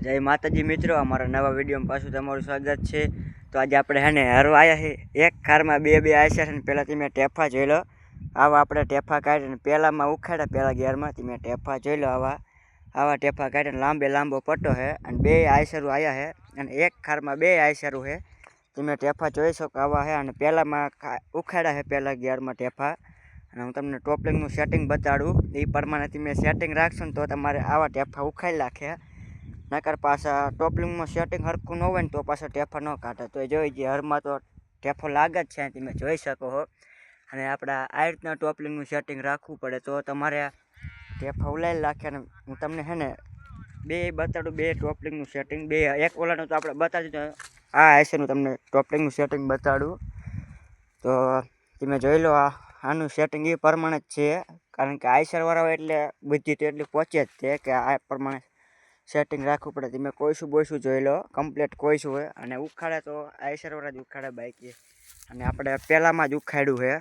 જય માતાજી મિત્રો, અમારા નવા વિડીયોમાં પાછું તમારું સ્વાગત છે। તો આજે આપણે હે ને હરવા આવ્યા છે। એક કારમાં બે આવ્યા છે ને પહેલાં તમે ટેફા જોઈ લો। આવા આપણે ટેફા કાઢીને પહેલાંમાં ઉખાડ્યા, પહેલાં ગિયરમાં તમે ટેફા જોઈ લો। આવા ટેફા કાઢીને લાંબો પટ્ટો છે અને બે આયસરું આવ્યા છે અને એક કારમાં બે આયસરું છે। તમે ટેફા જોઈ શકો આવા છે અને પહેલાંમાં ઉખાડ્યા છે પહેલાં ગિયરમાં ટેફા। અને હું તમને ટોપલિંગનું સેટિંગ બતાડું, એ પ્રમાણે તમે સેટિંગ રાખશો ને તો તમારે આવા ટેફા ઉખાડી નાખે। નકર પાછા ટોપલિંગમાં સેટિંગ હરખું ન હોય ને તો પાછા ટેફા ન કાઢે। તો જોઈ જે હરમાં તો ટેફો લાગે જ છે, તમે જોઈ શકો છો। અને આપણા આ રીતના ટોપલિંગનું સેટિંગ રાખવું પડે તો તમારે ટેફા ઉલાઈ નાખે। અને હું તમને છે ને બે બતાડું, બે ટોપલિંગનું સેટિંગ, બે એક ઓલાનું તો આપણે બતાડી દીધું, આ આઈસરનું તમને ટોપલિંગનું સેટિંગ બતાડું। તો તમે જોઈ લો, આનું સેટિંગ એ પ્રમાણે જ છે, કારણ કે આઈસરવાળા હોય એટલે બુદ્ધિ તો એટલી પહોંચે જ છે કે આ પ્રમાણે સેટિંગ રાખવું પડે। તમે કોઈશું બોઈશું જોઈ લો, કમ્પ્લીટ કોઈશું હોય અને ઉખાડે તો આઈસરવાળા જ ઉખાડે બાઈક, અને આપણે પહેલાંમાં જ ઉખાડ્યું છે।